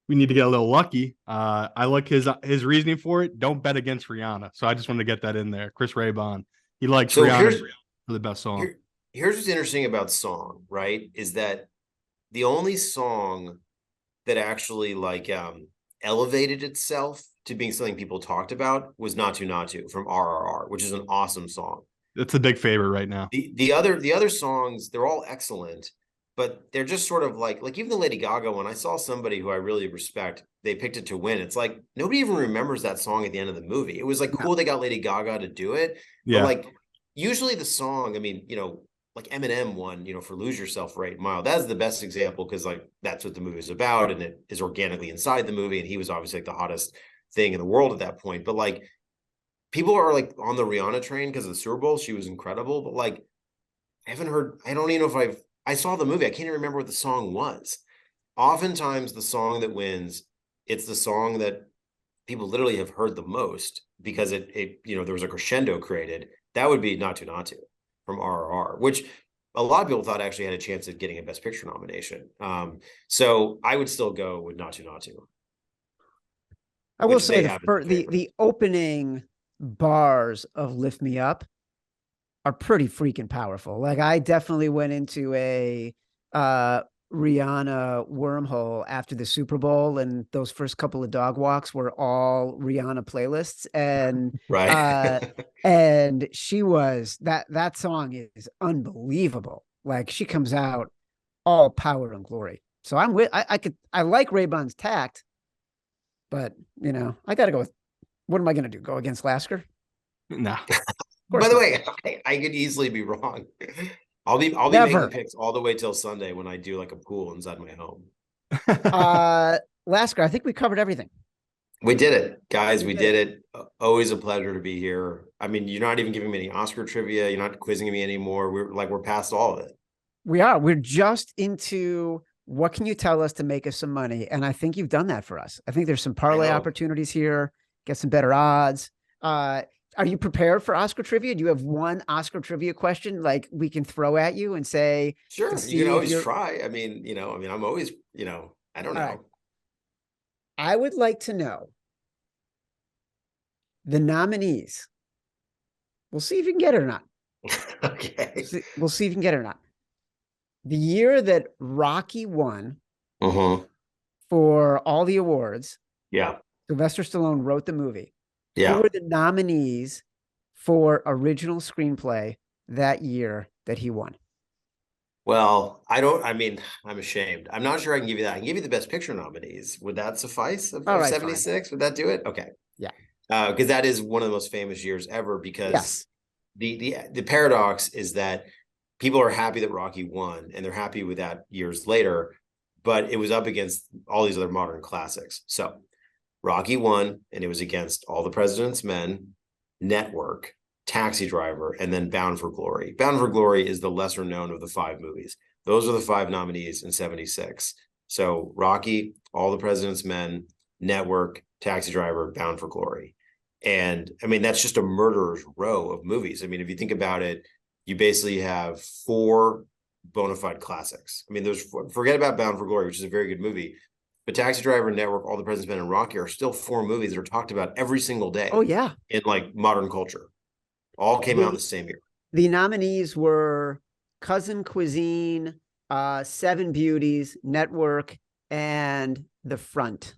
Speaker 3: we need to get a little lucky. I like his reasoning for it. Don't bet against Rihanna. So I just wanted to get that in there. Chris Raybon. He likes
Speaker 2: So
Speaker 3: Rihanna for the best song.
Speaker 2: Here's what's interesting about song, right? Is that the only song that actually like elevated itself to being something people talked about was Not To from RRR, which is an awesome song.
Speaker 3: It's a big favorite right now.
Speaker 2: The other songs, they're all excellent, but they're just sort of like even the Lady Gaga one. I saw somebody who I really respect, they picked it to win. It's like nobody even remembers that song at the end of the movie. It was like cool they got Lady Gaga to do it.
Speaker 3: Yeah.
Speaker 2: But like usually the song, I mean, like Eminem won, for Lose Yourself for 8 Mile. That's the best example because like that's what the movie is about and it is organically inside the movie. And he was obviously like the hottest thing in the world at that point. But like people are like on the Rihanna train because of the Super Bowl. She was incredible. But like I don't even know if I saw the movie. I can't even remember what the song was. Oftentimes the song that wins, it's the song that people literally have heard the most because it there was a crescendo created. That would be Not To from RRR, which a lot of people thought actually had a chance of getting a Best Picture nomination. So I would still go with Not To.
Speaker 1: I will say the opening bars of Lift Me Up are pretty freaking powerful. Like I definitely went into a Rihanna wormhole after the Super Bowl, and those first couple of dog walks were all Rihanna playlists, and
Speaker 2: right.
Speaker 1: And she was that song is unbelievable. Like she comes out all power and glory. So I'm with I like Raybon's tact, but I got to go with what am I going to do? Go against Lasker?
Speaker 3: Nah.
Speaker 2: By the way, I could easily be wrong. I'll be making picks all the way till Sunday when I do like a pool inside my home.
Speaker 1: Lasker, I think we covered everything.
Speaker 2: We did it, guys. We did it. Always a pleasure to be here. I mean, you're not even giving me any Oscar trivia. You're not quizzing me anymore. We're past all of it.
Speaker 1: We are. We're just into what can you tell us to make us some money? And I think you've done that for us. I think there's some parlay opportunities here. Get some better odds. Are you prepared for Oscar trivia? Do you have one Oscar trivia question like we can throw at you and say?
Speaker 2: Sure, you can always try. I mean, I'm always, I don't know.
Speaker 1: Right. I would like to know the nominees. We'll see if you can get it or not.
Speaker 2: Okay.
Speaker 1: We'll see if you can get it or not. The year that Rocky won for all the awards.
Speaker 2: Yeah.
Speaker 1: Sylvester Stallone wrote the movie.
Speaker 2: Yeah.
Speaker 1: Who were the nominees for original screenplay that year that he won?
Speaker 2: Well, I'm ashamed. I'm not sure I can give you that. I can give you the Best Picture nominees. Would that suffice? Of 76? Would that do it? Okay.
Speaker 1: Yeah.
Speaker 2: Because that is one of the most famous years ever because the paradox is that people are happy that Rocky won and they're happy with that years later, but it was up against all these other modern classics. So Rocky won, and it was against All the President's Men, Network, Taxi Driver, and then Bound for Glory. Bound for Glory is the lesser known of the 5 movies. Those are the 5 nominees in 76. So Rocky, All the President's Men, Network, Taxi Driver, Bound for Glory. And I mean, that's just a murderer's row of movies. I mean, if you think about it, you basically have 4 bona fide classics. I mean, forget about Bound for Glory, which is a very good movie. But Taxi Driver, Network, All the President's Men, and Rocky are still 4 movies that are talked about every single day.
Speaker 1: Oh, yeah.
Speaker 2: In like modern culture. All came out the same year.
Speaker 1: The nominees were Cousin Cuisine, 7 Beauties, Network, and The Front,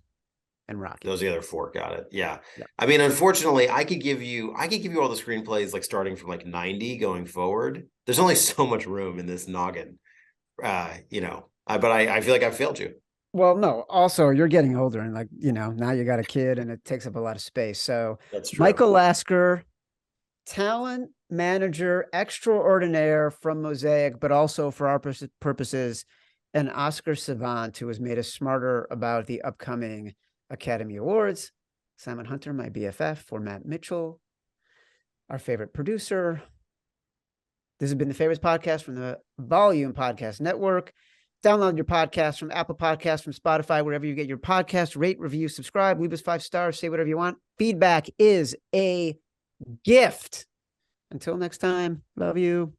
Speaker 1: and Rocky.
Speaker 2: Those are the other 4. Got it. Yeah. I mean, unfortunately, I could give you all the screenplays like starting from like 90 going forward. There's only so much room in this noggin. But I feel like I failed you.
Speaker 1: Well, no, also you're getting older and now you got a kid and it takes up a lot of space. So
Speaker 2: that's true.
Speaker 1: Michael Lasker, talent manager extraordinaire from Mosaic, but also for our purposes, an Oscar savant who has made us smarter about the upcoming Academy Awards. Simon Hunter, my BFF, for Matt Mitchell, our favorite producer. This has been the Favorites Podcast from the Volume Podcast Network. Download your podcast from Apple Podcasts, from Spotify, wherever you get your podcast. Rate, review, subscribe, leave us 5 stars, say whatever you want. Feedback is a gift. Until next time, love you.